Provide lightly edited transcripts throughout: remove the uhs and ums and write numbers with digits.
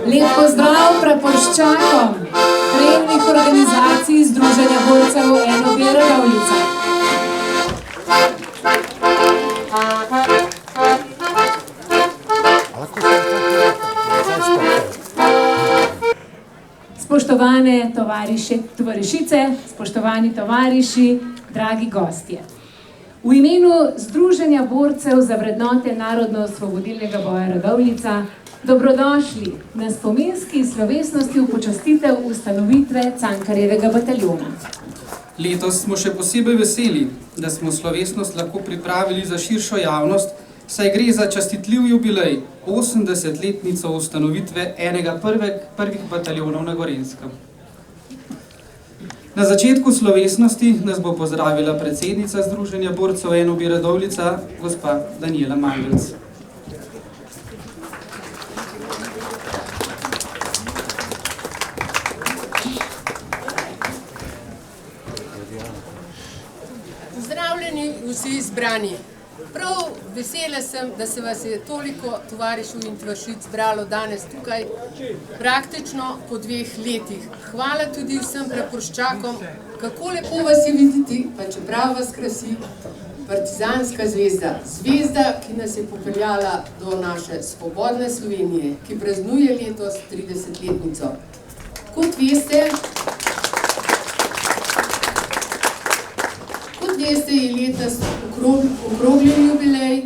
Lep pozdrav praporščakom krajevnih organizacij Združenja borcev NOB Radovljica. Spoštovane tovarišice, spoštovani tovariši, dragi gostje. V imenu Združenja borcev za vrednote Narodno-osvobodilnega boja Radovljica dobrodošli na spominski slovesnosti v počastitev ustanovitve Cankarjevega bataljona. Letos smo še posebej veseli, da smo slovesnost lahko pripravili za širšo javnost, saj gre za častitljiv jubilej 80-letnico ustanovitve enega prvih bataljonov na Gorenjskem. Na začetku slovesnosti nas bo pozdravila predsednica Združenja borcev NOB Radovljica, gospa Danijela Mangelc. Pozdravljeni vsi izbrani. Prav vesela sem, da se vas je toliko tovarišev in tovarišic zbralo danes tukaj, praktično po 2 letih. Hvala tudi vsem praporščakom, kako lepo vas je videti, pa čeprav vas krasi partizanska zvezda. Zvezda, ki nas je popeljala do naše svobodne Slovenije, ki praznuje letos 30-letnico. Kot veste, je letos okrogljen jubilej.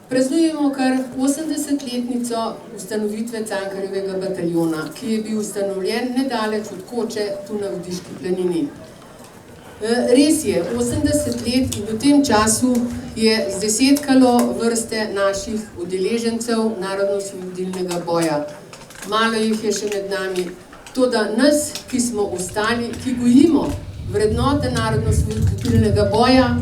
Praznujemo kar 80-letnico ustanovitve Cankarjevega bataljona, ki je bil ustanovljen nedaleč od Koče, tu na Vodiški planini. Res je, 80 let in v tem času je zdesetkalo vrste naših udeležencev Narodno-osvobodilnega boja. Malo jih je še med nami. Toda nas, ki smo ostali, ki gojimo vrednote Narodno-osvobodilnega boja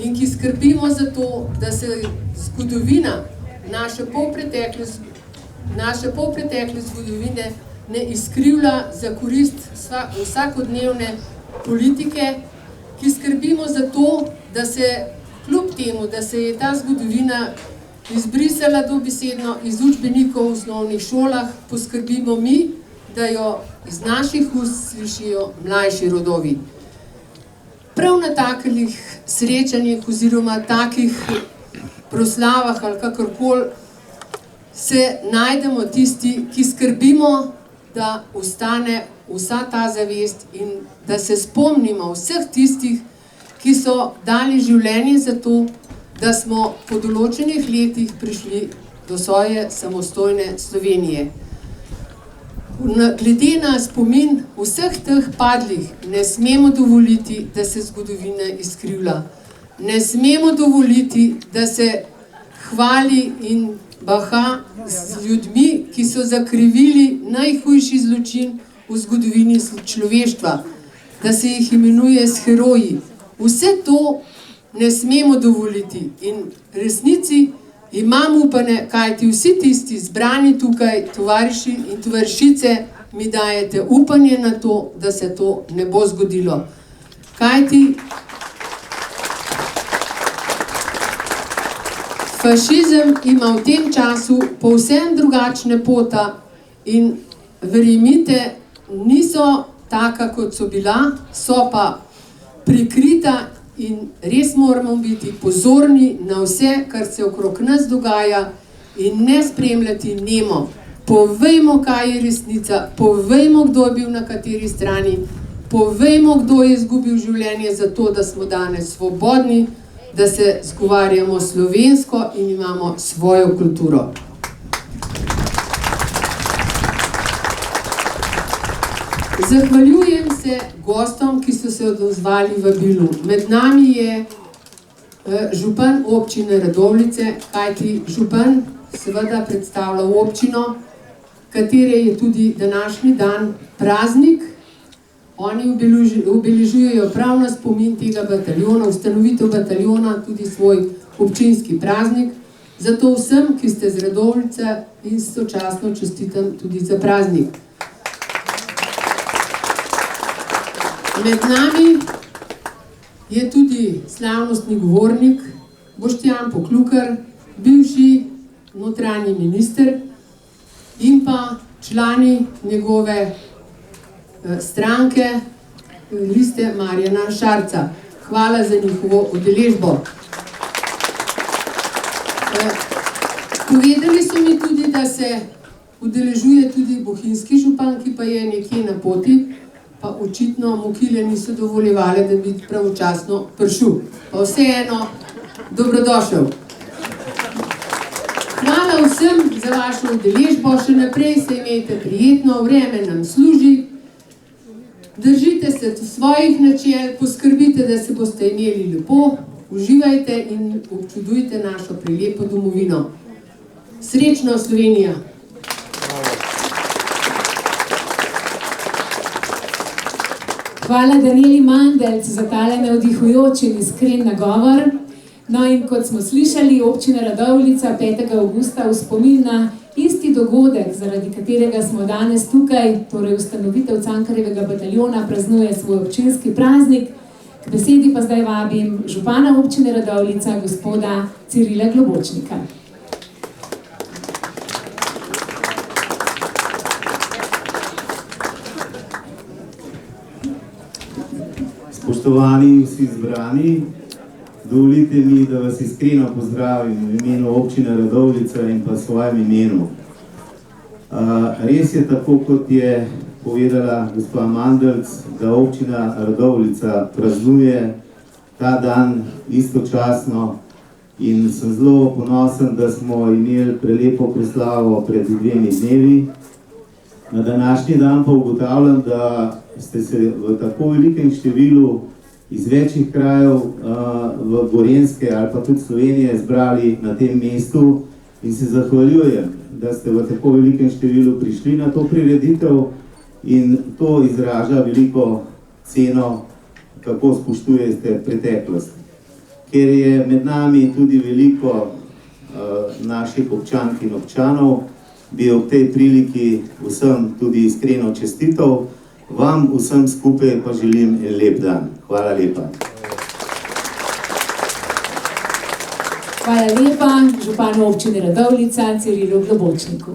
in ki skrbimo za to, da se zgodovina, naše polpretekle zgodovine ne izkrivlja za korist vsakodnevne politike, ki skrbimo za to, da se kljub temu, da se je ta zgodovina izbrisala dobesedno iz učbenikov v osnovnih šolah, poskrbimo mi, da jo iz naših ust slišijo mlajši rodovi. Prav na takih srečanjih oziroma takih proslavah ali kakorkoli se najdemo tisti, ki skrbimo, da ostane vsa ta zavest in da se spomnimo vseh tistih, ki so dali življenje za to, da smo po določenih letih prišli do svoje samostojne Slovenije. Glede na spomin vseh teh padlih ne smemo dovoliti, da se zgodovina izkrivlja. Ne smemo dovoliti, da se hvali in baha z ljudmi, ki so zakrivili najhujši zločin v zgodovini človeštva, da se jih imenuje s heroji. Vse to ne smemo dovoliti in resnici imam upanje, kajti vsi tisti zbrani tukaj, tovariši in tovarišice, mi dajete upanje na to, da se to ne bo zgodilo. Kajti fašizem ima v tem času povsem drugačne pota in verjemite, niso taka, kot so bila, so pa prikrita. In res moramo biti pozorni na vse, kar se okrog nas dogaja in ne spremljati nemo. Povejmo, kaj je resnica, povejmo, kdo je bil na kateri strani, povejmo, kdo je izgubil življenje za to, da smo danes svobodni, da se zgovarjamo slovensko in imamo svojo kulturo. Zahvaljujem se gostom, ki so se odozvali vabilu. Med nami je župan občine Radovljice, kajti župan seveda predstavlja občino, katere je tudi današnji dan praznik. Oni obeležujejo prav na spomin tega bataljona, ustanovitev bataljona, tudi svoj občinski praznik. Zato vsem, ki ste z Radovljice, istočasno čestitam tudi za praznik. Med nami je tudi slavnostni govornik Boštjan Poklukar, bivši notranji minister, in pa člani njegove stranke Liste Marjana Šarca. Hvala za njihovo udeležbo. Povedali so mi tudi, da se udeležuje tudi bohinjski župan, ki pa je nekje na poti, pa očitno mu kile niso dovoljevali, da bi pravočasno prišel. Pa vseeno, dobrodošel. Hvala vsem za vašo udeležbo, še naprej se imejte prijetno, vreme nam služi. Držite se svojih načel, poskrbite, da se boste imeli lepo, uživajte in občudujte našo prelepo domovino. Srečno, Slovenija! Hvala Danijeli Mandelc za tale navdihujoč in iskren nagovor. No in kot smo slišali, občina Radovljica 5. avgusta v spomin na isti dogodek, zaradi katerega smo danes tukaj, torej ustanovitev Cankarjevega bataljona, praznuje svoj občinski praznik. K besedi pa zdaj vabim župana občine Radovljica, gospoda Cirila Globočnika. Spoštovani vsi zbrani, dovolite mi, da vas iskreno pozdravim v imenu občine Radovljica in pa svojem imenu. Res je tako, kot je povedala gospa Mandelc, da občina Radovljica praznuje ta dan istočasno in sem zelo ponosen, da smo imeli prelepo proslavo pred 2 dnevi. Na današnji dan pa ugotavljam, da ste se v tako velikem številu iz večjih krajev v Gorenjske ali pa tudi Slovenije zbrali na tem mestu in se zahvaljujem, da ste v tako velikem številu prišli na to prireditev in to izraža veliko ceno, kako spoštujete preteklost. Ker je med nami tudi veliko naših občank in občanov, bi ob tej priliki vsem tudi iskreno čestitev, vam vsem skupaj pa želim en lep dan. Hvala lepa. Hvala lepa županu občine Radovljica, Cirilu Globočniku.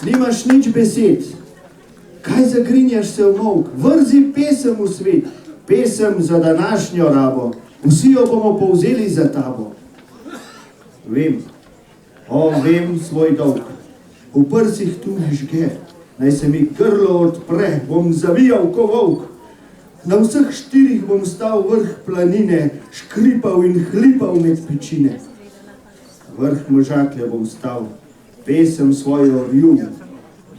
Nimaš nič besed. Kaj zagrinjaš se v molk? Vrzi pesem v svet. Pesem za današnjo rabo. Vsi jo bomo povzeli za tabo. Vem, vem svoj dolg. V prsih tu žge. Naj se mi grlo odpre, bom zavijal ko volk. Na vseh 4 bom stal vrh planine, škripal in hlipal med pečine. vrh Možaklje bom stal, pesem svojo rjubil,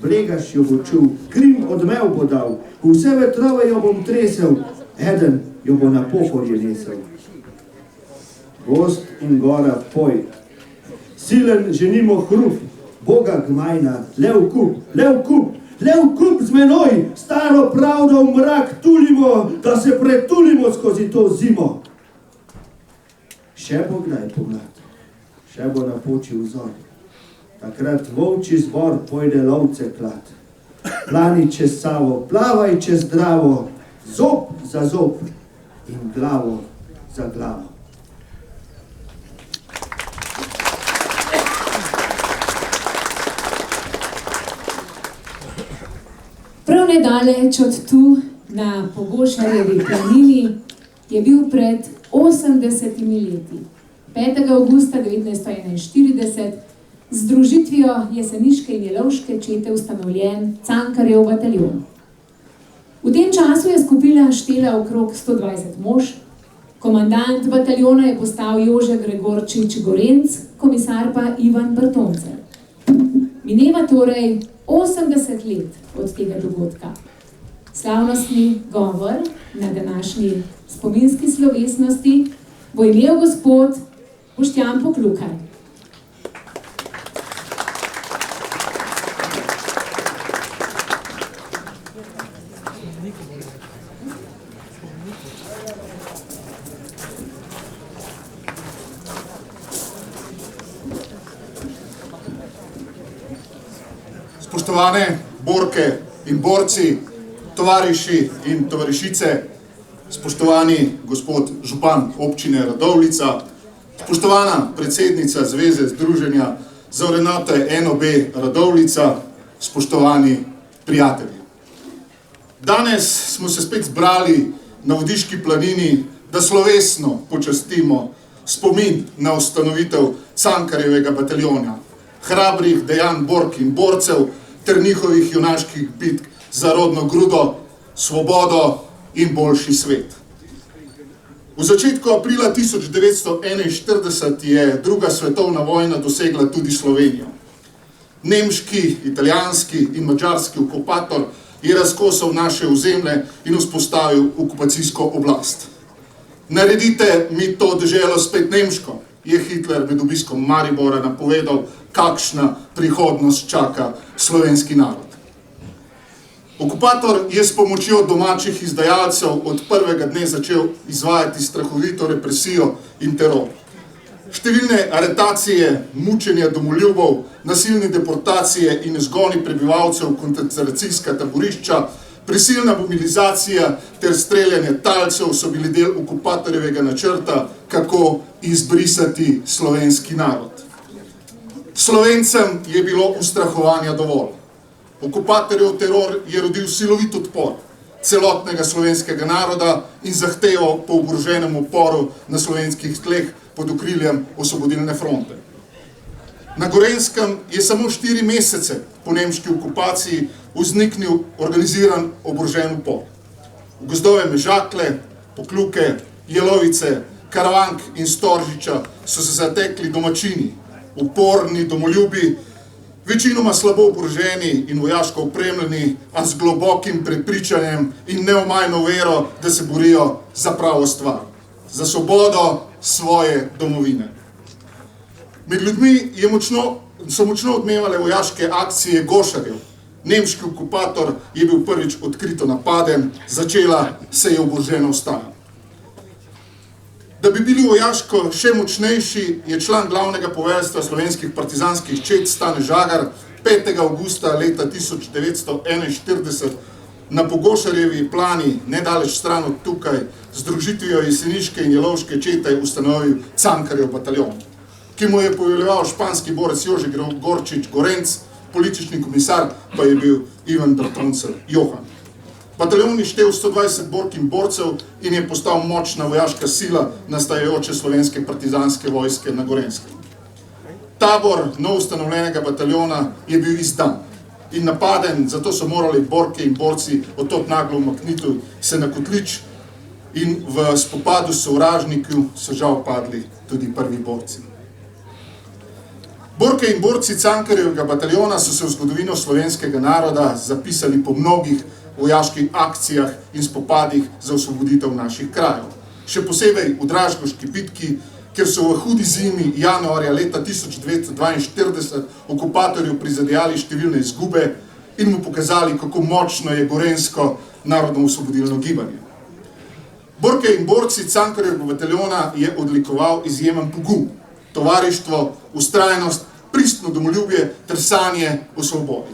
Bregaš jo bo čul, Krim odmev bo dal, vse vetrove jo bom tresel, eden jo bo na pohorje nesel. Gozd in gora poj, silen ženimo hrup, Boga gmajna, lev kup z menoj, staro pravdo v mrak tulimo, da se pretulimo skozi to zimo. Še bo kdaj pomlad, še bo napočil zor, takrat volčji zbor pojde lovce klad. Plani čez Savo, plavaj čez Dravo, zob za zob in glavo za glavo. Prav nedaleč od tu, na Pogošarjevi planini, je bil pred 80 leti, 5. avgusta 1941, z združitvijo jeseniške in jelovške čete ustanovljen Cankarjev bataljon. V tem času je skupina štela okrog 120 mož, komandant bataljona je postal Jože Gregorčič Gorenc, komisar pa Ivan Bertoncelj. Mineva torej 80 let od tega dogodka. Slavnostni govor na današnji spominski slovesnosti bo imel gospod Boštjan Poklukar. Spoštovane borke in borci, tovariši in tovarišice, spoštovani gospod župan občine Radovljica, spoštovana predsednica Zveze Združenja za vrednote NOB Radovljica, spoštovani prijatelji. Danes smo se spet zbrali na Vodiški planini, da slovesno počastimo spomin na ustanovitev Cankarjevega bataljona, hrabrih dejanj bork in borcev ter njihovih junaških bitk za rodno grudo, svobodo in boljši svet. V začetku aprila 1941 je druga svetovna vojna dosegla tudi Slovenijo. Nemški, italijanski in madžarski okupator je razkosal naše ozemlje in vzpostavil okupacijsko oblast. Naredite mi to deželo spet nemško, je Hitler med obiskom Maribora napovedal, kakšna prihodnost čaka slovenski narod. Okupator je s pomočjo domačih izdajalcev od prvega dne začel izvajati strahovito represijo in teror. Številne aretacije, mučenja domoljubov, nasilne deportacije in izgoni prebivalcev v koncentracijska taborišča, prisilna mobilizacija ter streljanje talcev so bili del okupatorjevega načrta, kako izbrisati slovenski narod. Slovencem je bilo ustrahovanja dovolj. Okupatorjev teror je rodil silovit odpor celotnega slovenskega naroda in zahteval po oboroženem uporu na slovenskih tleh pod okriljem Osvobodilne fronte. Na Gorenjskem je samo 4 mesece po nemški okupaciji vzniknil organiziran oborožen upor. V gozdove Mežakle, Pokljuke, Jelovice, Karavank in Storžiča so se zatekli domačini, uporni domoljubi, večinoma slabo oboroženi in vojaško opremljeni, a z globokim prepričanjem in neomajno vero, da se borijo za pravo stvar, za svobodo svoje domovine. Med ljudmi so močno odmevale vojaške akcije Gošarjev. Nemški okupator je bil prvič odkrito napaden, začela se je oborožena vstaja. Da bi bili vojaško še močnejši, je član glavnega poveljstva slovenskih partizanskih čet Stane Žagar 5. avgusta leta 1941 na Pogošarjevi plani, nedaleč stran od tukaj, z združitvijo jeseniške in jelovške čete ustanovil Cankarjev bataljon, ki mu je poveljeval španski borec Jože Gregorčič Gorenc, politični komisar pa je bil Ivan Bertoncelj Johan. Bataljon je štel 120 bork in borcev in je postal močna vojaška sila nastajajoče slovenske partizanske vojske na Gorenjskem. Tabor novoustanovljenega bataljona je bil izdan in napaden, zato so morali borke in borci od tod naglo umakniti se na Kotlič in v spopadu s sovražniki so žal padli tudi prvi borci. Borke in borci Cankarjevega bataljona so se v zgodovino slovenskega naroda zapisali po mnogih vojaških akcijah in spopadih za osvoboditev naših krajev. Še posebej v Dražgoški bitki, kjer so v hudi zimi januarja leta 1942 okupatorju prizadejali številne izgube in mu pokazali, kako močno je gorenjsko narodno-osvobodilno gibanje. Borke in borci Cankarjevega bataljona je odlikoval izjemen pogum, tovarištvo, vztrajnost, pristno domoljubje ter sanje o svobodi.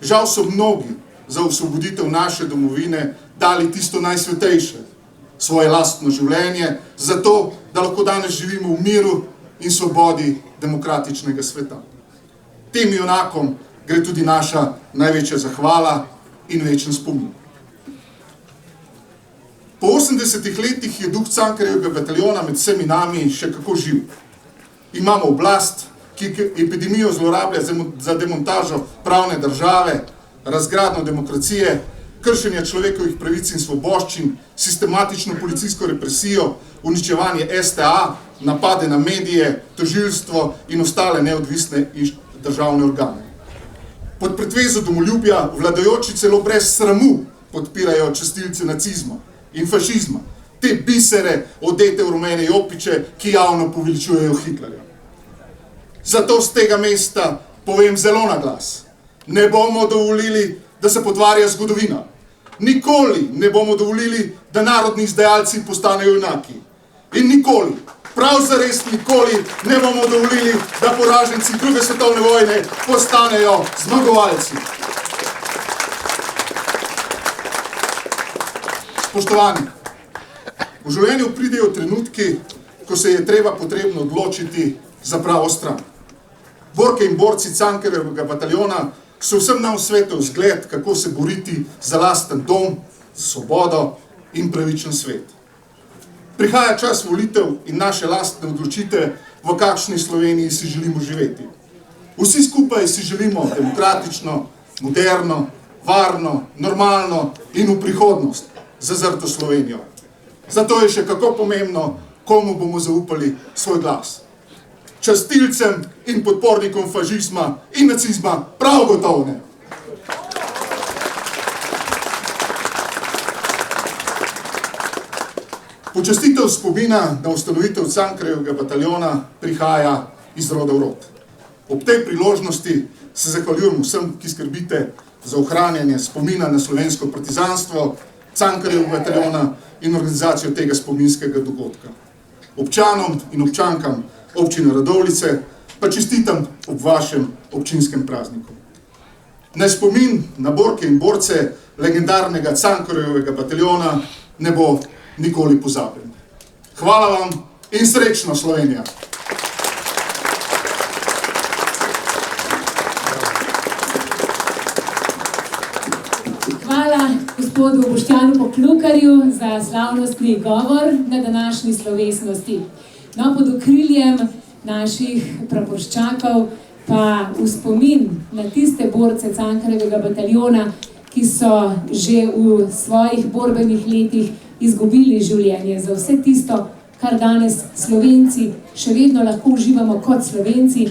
Žal so mnogi za osvoboditev naše domovine dali tisto najsvetejše, svoje lastno življenje, zato, da lahko danes živimo v miru in svobodi demokratičnega sveta. Tem junakom gre tudi naša največja zahvala in večen spomin. Po 80 letih je duh Cankarjevega bataljona med vsemi nami še kako živ. Imamo oblast, ki epidemijo zlorablja za demontažo pravne države, razgradnjo demokracije, kršenje človekovih pravic in svoboščin, sistematično policijsko represijo, uničevanje STA, napade na medije, tožilstvo in ostale neodvisne državne organe. Pod pretvezo domoljubja vladajoči celo brez sramu podpirajo častilce nacizma in fašizma, te bisere odete v rumene jopiče, ki javno poveličujejo Hitlerja. Zato z tega mesta povem zelo na glas. Ne bomo dovolili, da se potvarja zgodovina. Nikoli ne bomo dovolili, da narodni izdajalci postanejo junaki. In nikoli, prav zares nikoli ne bomo dovolili, da poraženci druge svetovne vojne postanejo zmagovalci. Spoštovani, v življenju pridejo trenutki, ko se je potrebno odločiti za pravo stran. Borke in borci Cankarjevega bataljona so vsem nam v svetu zgled, kako se boriti za lasten dom, za svobodo in pravičen svet. Prihaja čas volitev in naše lastne odločitve, v kakšni Sloveniji si želimo živeti. Vsi skupaj si želimo demokratično, moderno, varno, normalno in v prihodnost zazrto Slovenijo. Zato je še kako pomembno, komu bomo zaupali svoj glas. Častilcem in podpornikom fašizma in nacizma prav gotovo ne. Počastitev spomina na ustanovitev Cankarjevega bataljona prihaja iz roda v rod. Ob tej priložnosti se zahvaljujem vsem, ki skrbite za ohranjanje spomina na slovensko partizanstvo, Cankarjevega bataljona in organizacijo tega spominskega dogodka. Občanom in občankam občine Radovljice pa čestitam ob vašem občinskem prazniku. Naj spomin na borke in borce legendarnega Cankarjevega bataljona ne bo nikoli pozabljen. Hvala vam in srečno, Slovenija! Hvala gospodu Boštjanu Poklukarju za slavnostni govor na današnji slovesnosti. No, pod okriljem naših praporščakov pa v spomin na tiste borce Cankarjevega bataljona, ki so že v svojih borbenih letih izgubili življenje za vse tisto, kar danes Slovenci še vedno lahko uživamo kot Slovenci,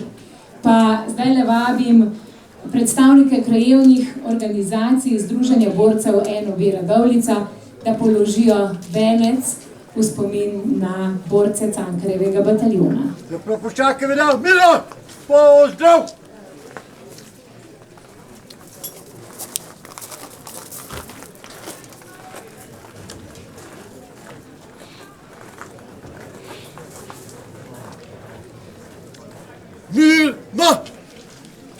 pa zdaj le vabim predstavnike krajevnih organizacij Združenja borcev NOB Radovljica, da položijo venec v spomin na borce Cankarjevega bataljona. Za praporščake velja Milo! Pozdrav! Mirno!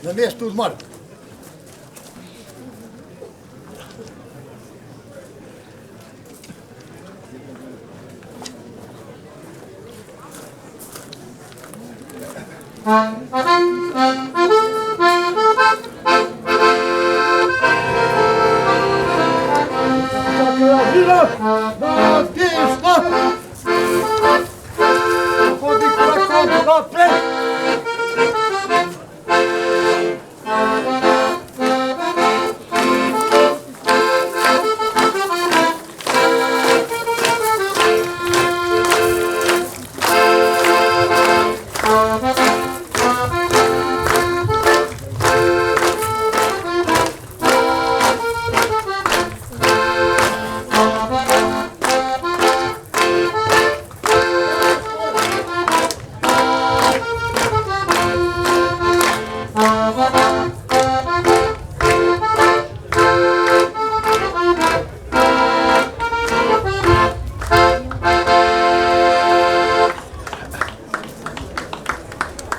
Na mestu odmora.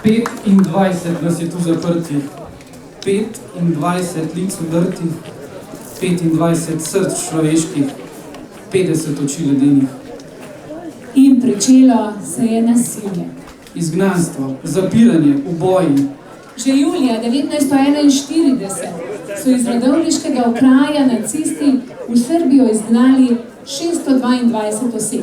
25 nas je tu zaprtih, 25 lic udrtih, 25 src človeških, 50 oči ledenih. In pričelo se je nasilje. Izgnanstvo, zapiranje, uboji. Že julija 1941 so iz radovljiškega okraja nacisti v Srbijo izgnali 622 oseb.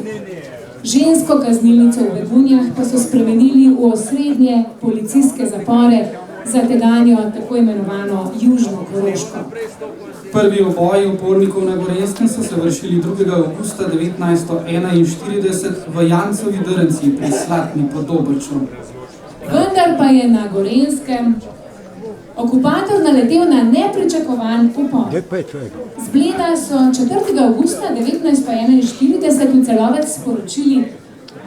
Žensko kaznilnico v Begunjah pa so spremenili v osrednje policijske zapore za tedanjo tako imenovano Južno Koroško. Prvi oboji upornikov na Gorenjskem so se vršili 2. avgusta 1941 v Jancovi Drnci pri Slatni pod Dobrčo. Vendar pa je na Gorenjskem okupator naletel na nepričakovan upor. Z Bleda so 4. avgusta 1941 v Celovec sporočili,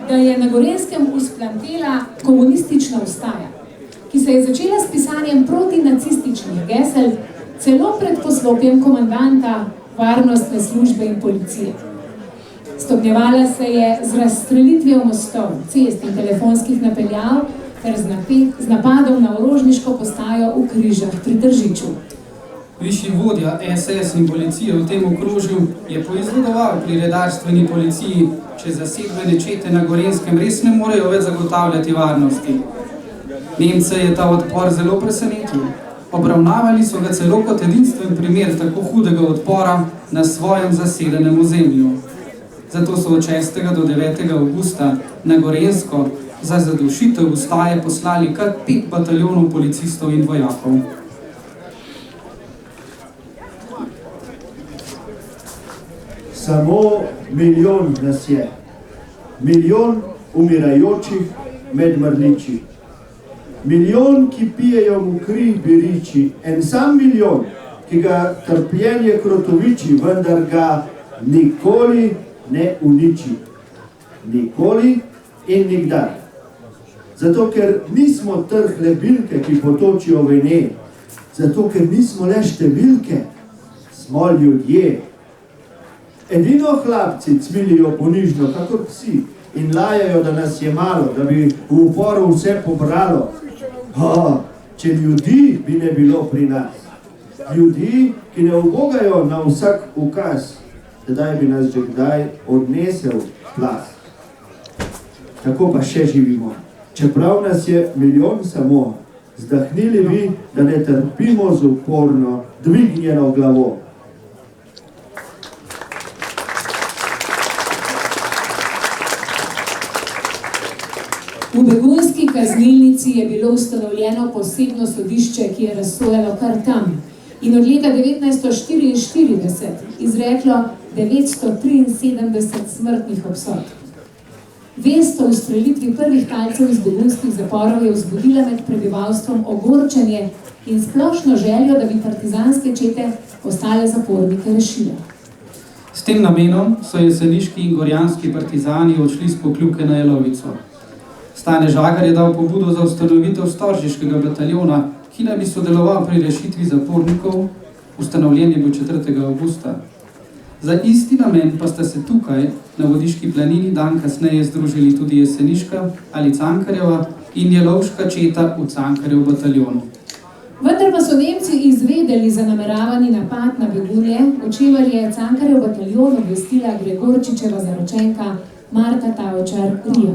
da je na Gorenjskem vzplamtela komunistična vstaja, ki se je začela s pisanjem protinacističnih gesel celo pred poslopjem komandanta varnostne službe in policije. Stopnjevala se je z razstrelitvijo mostov, cest in telefonskih napeljav ter z napadom na orožniško postajo v Križah pri Tržiču. Višji vodja SS in policije v tem okrožju je poizvedoval pri redarstveni policiji, če zasedbene čete na Gorenjskem res ne morejo več zagotavljati varnosti. Nemce je ta odpor zelo presenetil. Obravnavali so ga celo kot edinstven primer tako hudega odpora na svojem zasedenem ozemlju. Zato so od 6. do 9. avgusta na Gorenjsko za zadušitev vstaje poslali kar 5 bataljonov policistov in vojakov. Samo milijon nas je. Milijon umirajočih med mrliči. Milijon, ki pijejo mu kri biriči. En sam milijon, ki ga trpljenje krotoviči, vendar ga nikoli ne uniči. Nikoli in nikdar. Zato, ker nismo trhle bilke, ki potočijo vene. Zato, ker nismo le številke, smo ljudje. Edino hlapci cvilijo ponižno, kakor psi, in lajajo, da nas je malo, da bi v uporu vse pobralo. Če ljudi bi ne bilo pri nas, ljudi, ki ne ubogajo na vsak ukaz, tedaj bi nas že kdaj odnesel glas. Tako pa še živimo. Čeprav nas je milijon samo, zdahnili bi, da ne trpimo z uporno dvignjeno glavo. V begunski kaznilnici je bilo ustanovljeno posebno sodišče, ki je razsojalo kar tam in od leta 1944 izreklo 973 smrtnih obsodb. Vest o ustrelitvi prvih talcev iz begunskih zaporov je vzbudila med prebivalstvom ogorčenje in splošno željo, da bi partizanske čete ostale zapornike rešile. S tem namenom so jeseniški in gorjanski partizani odšli s Pokljuke na Jelovico. Stane Žagar je dal pobudo za ustanovitev storžiškega bataljona, ki naj bi sodeloval pri rešitvi zapornikov, ustanovljen je bil 4. avgusta. Za isti namen pa sta se tukaj, na Vodiški planini, dan kasneje združili tudi jeseniška ali Cankarjeva in jelovška četa v Cankarjev bataljon. Vendar pa so Nemci izvedeli za nameravani napad na Begunje, o čemer je Cankarjev bataljon obvestila Gregorčičeva zaročenka Marta Tavčar-Rija.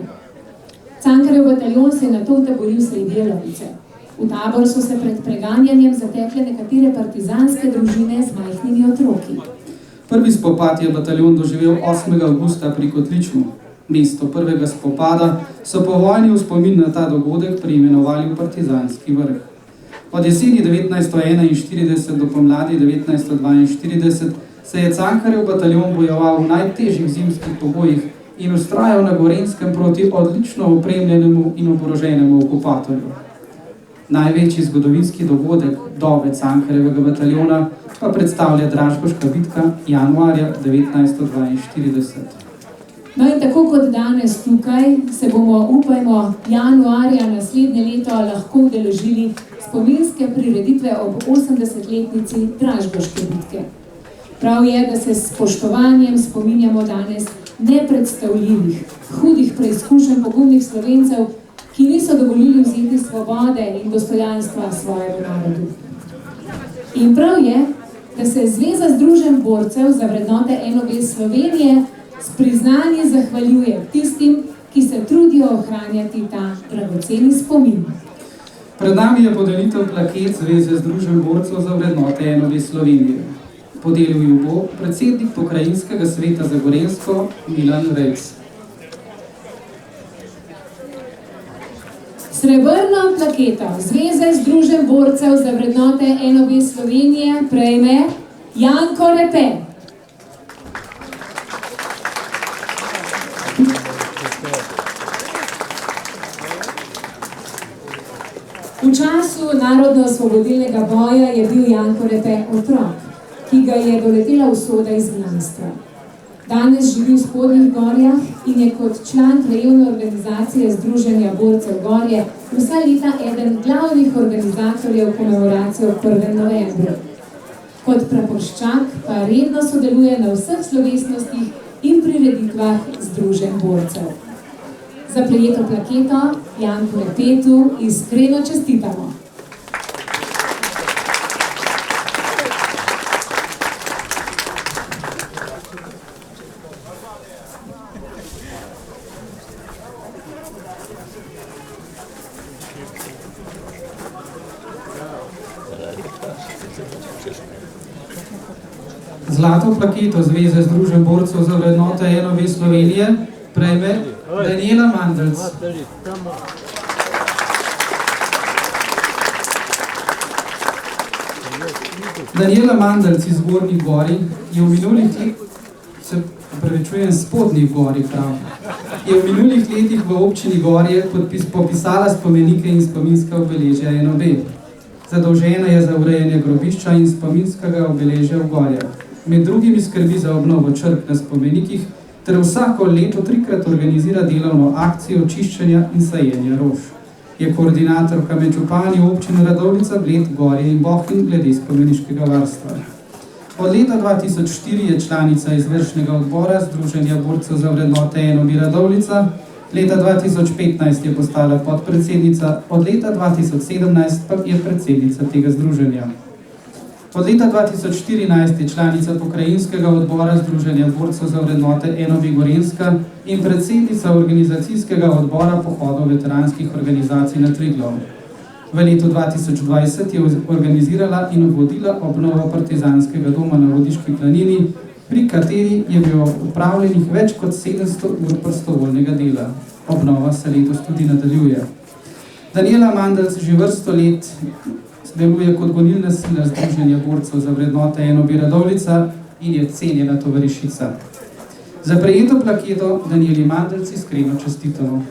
Cankarjev bataljon se je nato utaboril sredi Jelovice. V tabor so se pred preganjanjem zatekle nekatere partizanske družine z majhnimi otroki. Prvi spopad je bataljon doživel 8. avgusta pri Kotliču. Mesto prvega spopada so po vojni v spomin na ta dogodek preimenovali v Partizanski vrh. Od jeseni 1941 do pomladi 1942 se je Cankarjev bataljon bojeval v najtežjih zimskih pogojih in vztrajal na Gorenjskem proti odlično opremljenemu in oboroženemu okupatorju. Največji zgodovinski dogodek dobe Cankarjevega bataljona pa predstavlja Dražgoška bitka januarja 1942. No in tako kot danes tukaj, se bomo, upajmo, januarja naslednje leto lahko udeležili spominske prireditve ob 80-letnici Dražgoške bitke. Prav je, da se s spoštovanjem spominjamo danes nepredstavljivih, hudih preizkušenj pogumnih Slovencev, ki ki niso dovolili vzeti svobode in dostojanstva svojemu narodu. In prav je, da se Zveza združenj borcev za vrednote NOB Slovenije s priznanji zahvaljuje tistim, ki se trudijo ohranjati ta dragoceni spomin. Pred nami je podelitev plaket Zveze združenj borcev za vrednote NOB Slovenije. Podelil ju bo predsednik pokrajinskega sveta za Gorenjsko Milan Rejc. Srebrno plaketo Zveze združenj borcev za vrednote NOB Slovenije prejme Janko Repe. V času narodno-osvobodilnega boja je bil Janko Repe otrok, ki ga je doletela usoda izgnanstva. Danes živi v Spodnjih Gorjah in je kot član krajevne organizacije Združenja borcev Gorje vsa leta eden glavnih organizatorjev komemoracije ob 1. novembru. Kot praporščak pa redno sodeluje na vseh slovesnostih in prireditvah Združenj borcev. Za prejeto plaketo Janku Repetu iskreno čestitamo. Zlato plaketo Zveze združenj borcev za vrednote NOB Slovenije prejme Daniela Mandelc. Daniela Mandelc iz Zgornjih Gorij je v minulih Spodnjih Gorij je v minulih letih v občini Gorje popisala spomenike in spominska obeležja NOB. Zadolžena je za urejanje grobišča in spominskega obeležja v Gorjah. Med drugimi skrbi za obnovo črk na spomenikih ter vsako leto 3-krat organizira delovno akcijo čiščenja in sajenja rož. Je koordinatorka med župani občine Radovljica, Bled, Gorje in Bohinj glede spomeniškega varstva. Od leta 2004 je članica izvršnega odbora Združenja borcev za vrednote NOB Radovljica, leta 2015 je postala podpredsednica, od leta 2017 pa je predsednica tega združenja. Od leta 2014 je članica pokrajinskega odbora Združenja borcev za vrednote NOB Gorenjska in predsednica organizacijskega odbora pohodov veteranskih organizacij na Triglav. V letu 2020 je organizirala in vodila obnovo partizanskega doma na Vodiški planini, pri kateri je bilo upravljenih več kot 700 ur prostovoljnega dela. Obnova se letos tudi nadaljuje. Daniela Mandelc že vrsto let deluje kot gonilna sila Združenja borcev za vrednote NOB Radovljica in je cenjena tovarišica. Za prejeto plaketo Danieli Mandelc iskreno čestitamo.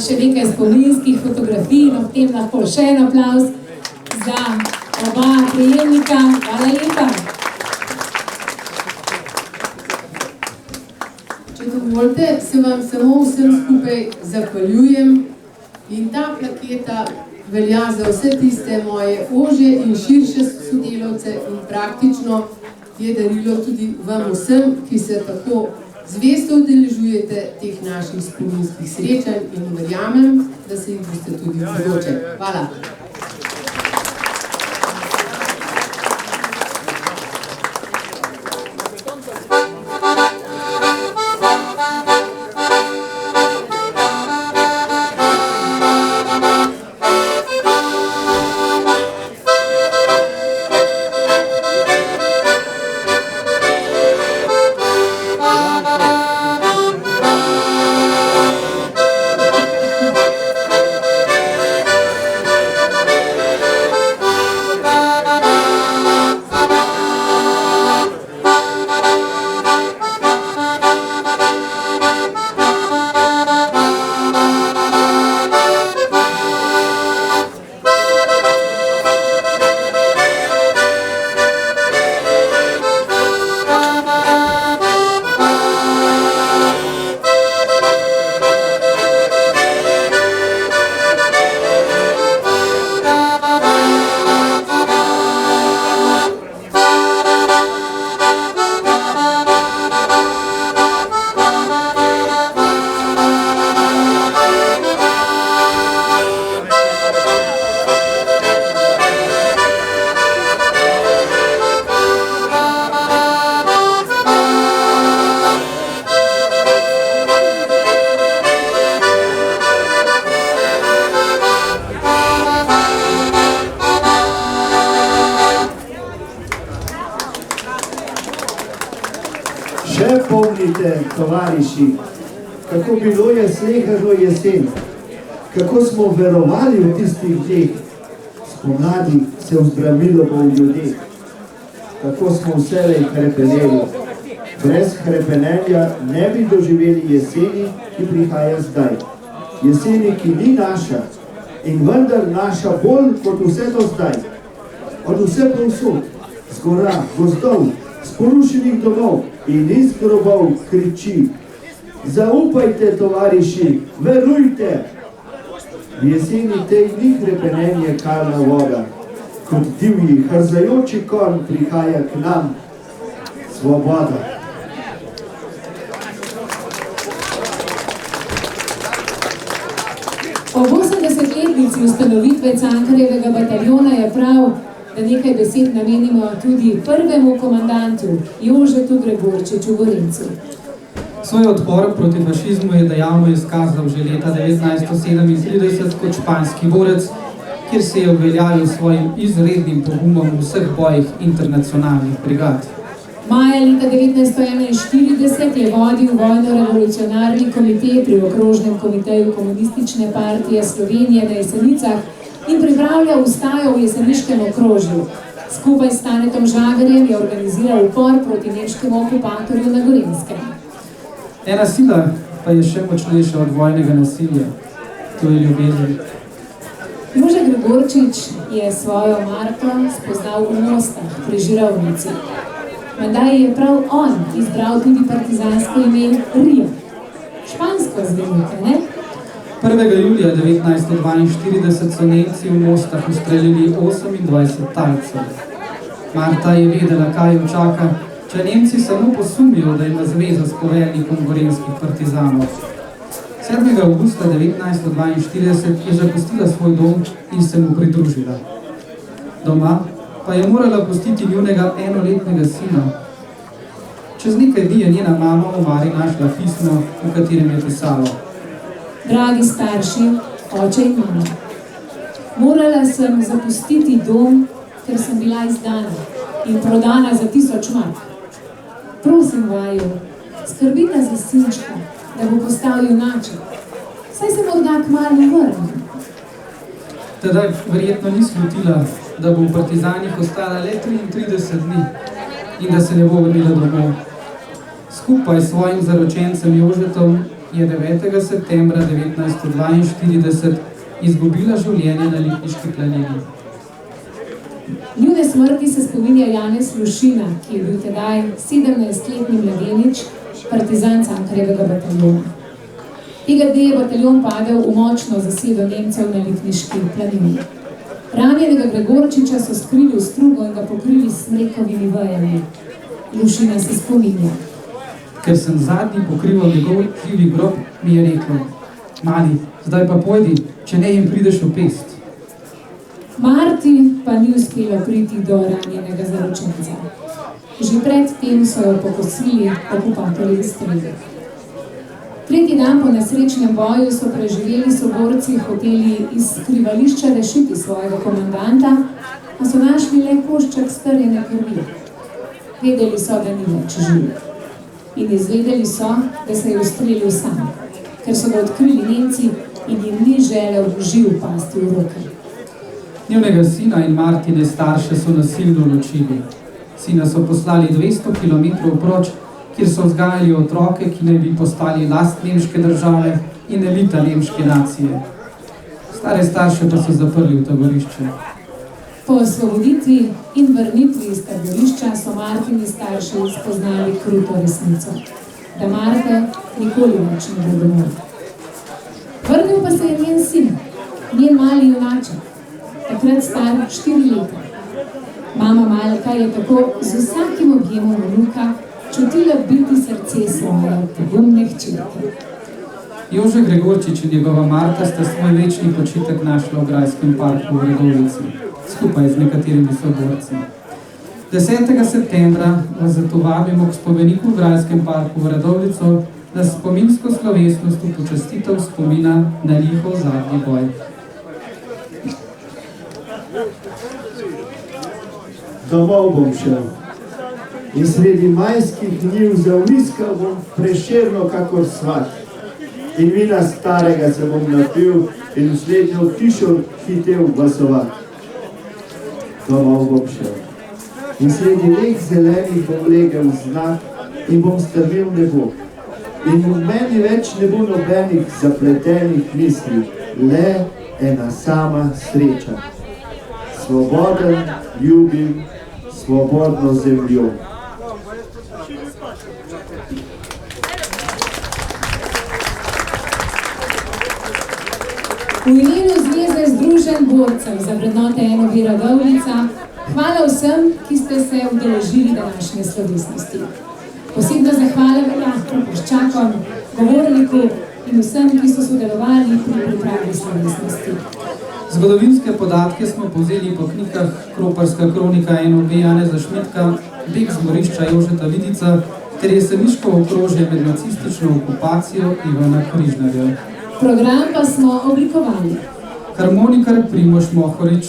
Še nekaj spominskih fotografij, no v tem lahko še en aplavz za oba prejemnika. Hvala lepa. Če dovolite, se vam samo vsem skupaj zahvaljujem in ta plaketa velja za vse tiste moje ožje in širše sodelavce in praktično je darilo tudi vam vsem, ki se tako zvesto udeležujete teh naših spominskih srečanj in verjamem, da se jih boste tudi v bodoče. Hvala. tovariši, kako bilo je sleherno jesen, kako smo verovali v tistih dneh, spomladi se vzdramilo bo v ljudeh, kako smo vselej hrepeneli. Brez hrepenenja ne bi doživeli jeseni, ki prihaja zdaj. Jeseni, ki ni naša in vendar naša bolj kot vse do zdaj. Od vse povsod, z gora, gozdov, z porušenih domov in iz grobov kriči: zaupajte, tovariši, verujte! V jeseni tej ni hrepenenje kalna voda, kot divji, hrzajoči konj prihaja k nam svoboda. Ob 80-letnici ustanovitve Cankarjevega bataljona je prav, da nekaj besed namenimo tudi prvemu komandantu Jožetu Gregorčiču Gorencu. Svoj odpor proti fašizmu je dejavno izkazal že leta 1937 kot španski borec, kjer se je uveljavil svojim izrednim pogumom v vseh bojih internacionalnih brigad. Maja leta 1941 je vodil vojno-revolucionarni komitej pri okrožnem komiteju Komunistične partije Slovenije na Jesenicah in pripravljal ustajo v jeseniškem okrožju. Skupaj s Stanetom Žagarjem je organiziral upor proti nemškemu okupatorju na Gorenjskem. Ena sila pa je še močnejša od vojnega nasilja, to je ljubezen. Jože Gregorčič je svojo Marto spoznal v Mostah pri Žirovnici. Menda je prav on izbral tudi partizansko ime Rio. Špansko zvenite, ne? 1. julija 1942 so Nemci v Mostah ustrelili 28 talcev. Marta je vedela, kaj jo čaka, če Nemci samo posumijo, da ima zveza s poveljnikom gorenjskih partizanov. 7. avgusta 1942 je zapustila svoj dom in se mu pridružila. Doma pa je morala pustiti njunega enoletnega sina. Čez nekaj dni je njena mama v omari našla pismo, v katerem je pisalo: Dragi starši, oče in mama, morala sem zapustiti dom, ker sem bila izdana in prodana za 1000 mark. Prosim vaju, skrbite za sinčka, da bo postal junaček. Saj se morda kmalu vrne. Tedaj verjetno ni slutila, da bo v partizanih ostala le 33 dni in da se ne bo vrnila domov. Skupaj s svojim zaročencem Jožetom je 9. septembra 1942 izgubila življenje na Lipniški planini. Njune smrti se spominja Janez Lušina, ki je bil tedaj 17-letni mladenič, partizan Cankarjevega bataljona. Tega dne je bataljon padel v močno zasedo Nemcev na Lipniški planini. Ranjenega Gregorčiča so skrili v strugo in ga pokrili s smrekovimi vejami. Lušina se spominja. Ker sem zadnji pokrival njegov živi grob, mi je rekel: Mali, zdaj pa pojdi, če ne jim prideš v pest. Marti pa ni uspelo priti do ranjenega zaročenca. Že pred tem so jo pokosili okupatorjevi streli. Tretji dan po nesrečnem boju so preživeli soborci hoteli iz skrivališča rešiti svojega komandanta, a so našli le košček strjene krvi. Vedeli so, da ni več živ. In izvedeli so, da se je ustrelil sam, ker so ga odkrili Nemci in jim ni želel živ pasti v roke. Njunega sina in Martine starše so nasilno ločili. Sina so poslali 200 km proč, kjer so vzgajali otroke, ki naj bi postali last nemške države in elita nemške nacije. Stare starše pa so zaprli v taborišče. Po osvoboditvi in vrnitvi iz taborišča so Martini starši spoznali kruto resnico, da Marte nikoli več ne bo domov. Vrnil pa se je njen sin, njen mali junaček, takrat star 4 leta. Mama Malka je tako z vsakim objemom vnuka čutila biti srce svoje pogumne hčerke. Jože Gregorčič in njegova Marta sta svoj večni počitek našla v grajskem parku v Radovljici, skupaj z nekaterimi soborci. 10. septembra vas zato vabimo k spomeniku v grajskem parku v Radovljico na spominsko slovesnost v počastitev spomina na njihov zadnji boj. Domov bom šel. In sredi majskih dni zaviskal bom Prešerno kakor svat. In vina starega se bom napil in v slednjo hišo hitel glasovat. Domov bom šel. In sredi leh zelenih bom legel znak in bom strmel nebo. In v meni več ne bo nobenih zapletenih misli, le ena sama sreča. Svoboden ljubim svobodno zemljo. V imenu Zveze združenj borcev za vrednote NOB Radovljica, hvala vsem, ki ste se udeležili današnje slovesnosti. Posebno zahvala velja Propuščakom, govorniku in vsem, ki so sodelovali pri pripravi slovesnosti. Zgodovinske podatke smo povzeli po knjigah Kroparska kronika NOB Janeza Šmitka, Beg z gorišča Jožeta Vidica ter Jeseniško okrožje med nacistično okupacijo Ivana Križnarja. Program pa smo oblikovali harmonikar Primož Mohorič,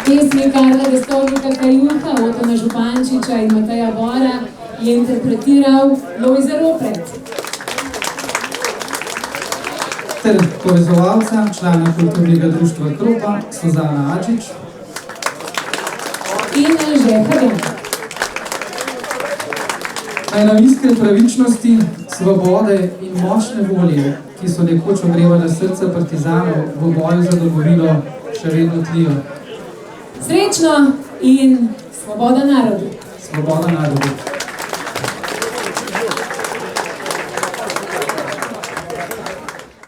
pesmi Karla Destovnika Kajuha, Otona Župančiča in Mateja Bora je interpretiral Lojze Ropret. ter povezovalca, člana kulturnega društva Kropa, Suzana Ačič In Anže Hrem. naj nam iskre pravičnosti, svobode in močne volje, ki so nekoč ogrevale srca partizanov v boju za domovino, še vedno tlijo. Srečno in svoboda narodu. Svoboda narodu.